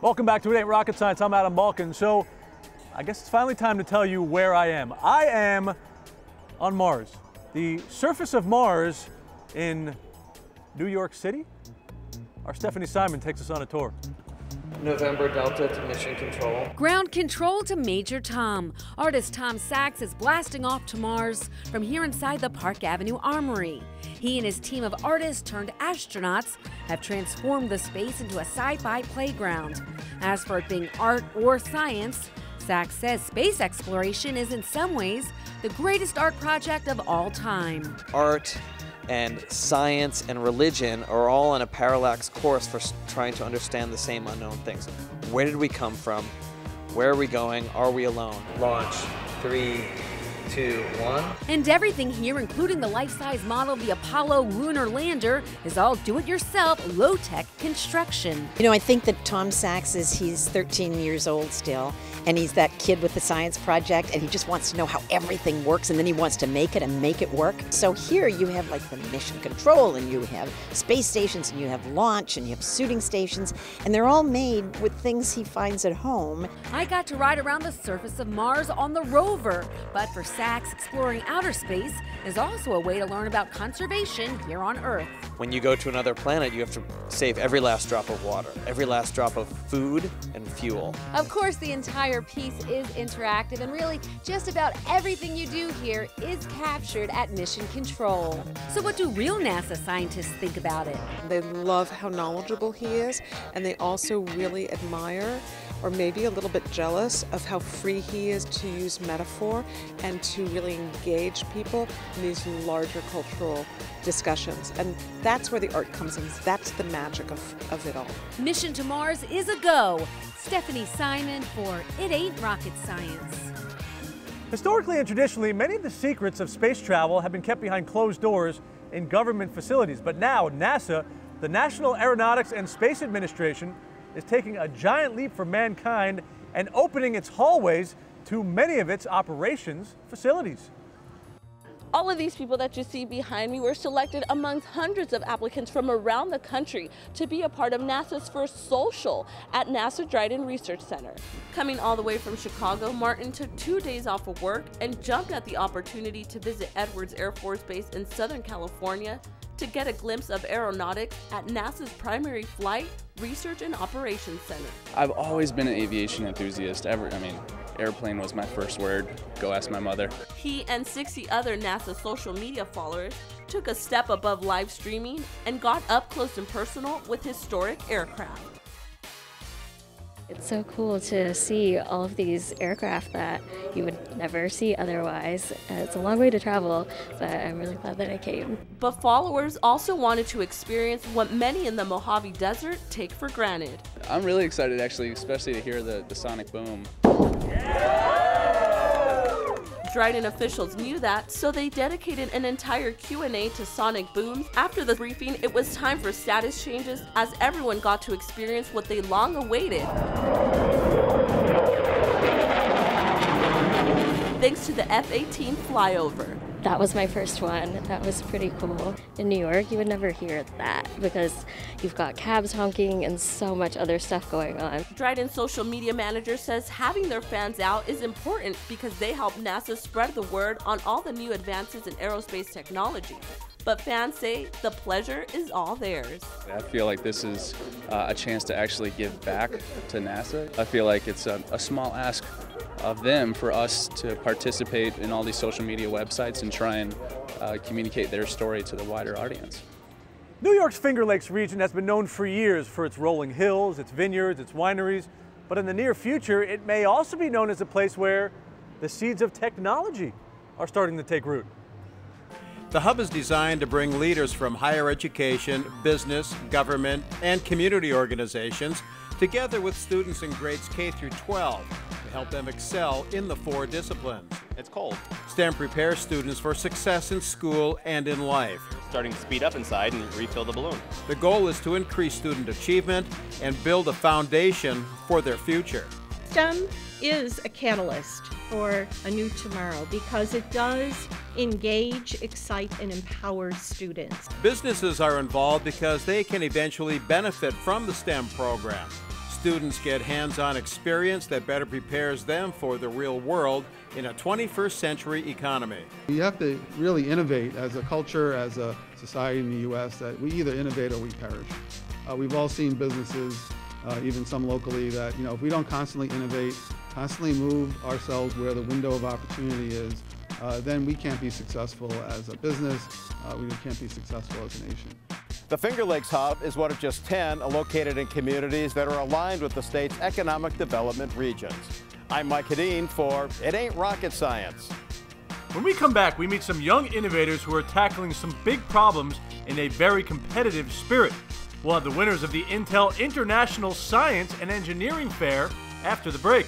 Welcome back to It Ain't Rocket Science. I'm Adam Malkin. So I guess it's finally time to tell you where I am. I am on Mars, the surface of Mars in New York City. Our Stephanie Simon takes us on a tour. November Delta to Mission Control. Ground control to Major Tom. Artist Tom Sachs is blasting off to Mars from here inside the Park Avenue Armory. He and his team of artists turned astronauts have transformed the space into a sci-fi playground. As for it being art or science, Sachs says space exploration is in some ways the greatest art project of all time. Art and science and religion are all on a parallax course for trying to understand the same unknown things. Where did we come from? Where are we going? Are we alone? Launch. 3, 2, 1. And everything here, including the life-size model of the Apollo lunar lander, is all do-it-yourself, low-tech construction. You know, I think that Tom Sachs he's 13 years old still, and he's that kid with the science project, and he just wants to know how everything works, and then he wants to make it and make it work. So here you have like the mission control, and you have space stations, and you have launch, and you have suiting stations, and they're all made with things he finds at home. I got to ride around the surface of Mars on the rover, but for Sachs, exploring outer space is also a way to learn about conservation here on Earth. When you go to another planet, you have to save every last drop of water, every last drop of food and fuel. Of course, the entire piece is interactive, and really just about everything you do here is captured at Mission Control. So what do real NASA scientists think about it? They love how knowledgeable he is, and they also really admire, or maybe a little bit jealous, of how free he is to use metaphor and to really engage people in these larger cultural discussions. And that's where the art comes in. That's the magic of it all. Mission to Mars is a go. Stephanie Simon for It Ain't Rocket Science. Historically and traditionally, many of the secrets of space travel have been kept behind closed doors in government facilities. But now NASA, the National Aeronautics and Space Administration, is taking a giant leap for mankind and opening its hallways to many of its operations facilities. All of these people that you see behind me were selected amongst hundreds of applicants from around the country to be a part of NASA's first social at NASA Dryden Research Center. Coming all the way from Chicago, Martin took 2 days off of work and jumped at the opportunity to visit Edwards Air Force Base in Southern California to get a glimpse of aeronautics at NASA's primary flight, research, and operations center. I've always been an aviation enthusiast. Airplane was my first word. Go ask my mother. He and 60 other NASA social media followers took a step above live streaming and got up close and personal with historic aircraft. It's so cool to see all of these aircraft that you would never see otherwise. It's a long way to travel, but I'm really glad that I came. But followers also wanted to experience what many in the Mojave Desert take for granted. I'm really excited, actually, especially to hear the sonic boom. Dryden officials knew that, so they dedicated an entire Q&A to sonic booms. After the briefing, it was time for status changes as everyone got to experience what they long awaited. Thanks to the F-18 flyover. That was my first one. That was pretty cool. In New York, you would never hear that because you've got cabs honking and so much other stuff going on. Dryden's social media manager says having their fans out is important because they help NASA spread the word on all the new advances in aerospace technology. But fans say the pleasure is all theirs. I feel like this is a chance to actually give back to NASA. I feel like it's a small ask of them for us to participate in all these social media websites and try and communicate their story to the wider audience. New York's Finger Lakes region has been known for years for its rolling hills, its vineyards, its wineries, but in the near future, it may also be known as a place where the seeds of technology are starting to take root. The hub is designed to bring leaders from higher education, business, government, and community organizations together with students in grades K through 12 to help them excel in the 4 disciplines. It's cold. STEM prepares students for success in school and in life. Starting to speed up inside and refill the balloon. The goal is to increase student achievement and build a foundation for their future. STEM is a catalyst for a new tomorrow because it does engage, excite, and empower students. Businesses are involved because they can eventually benefit from the STEM program. Students get hands-on experience that better prepares them for the real world in a 21st century economy. We have to really innovate as a culture, as a society in the U.S., that we either innovate or we perish. We've all seen businesses, even some locally, that if we don't constantly innovate, constantly move ourselves where the window of opportunity is, then we can't be successful as a business, we can't be successful as a nation. The Finger Lakes Hub is one of just 10 located in communities that are aligned with the state's economic development regions. I'm Mike Hedin for It Ain't Rocket Science. When we come back, we meet some young innovators who are tackling some big problems in a very competitive spirit. We'll have the winners of the Intel International Science and Engineering Fair after the break.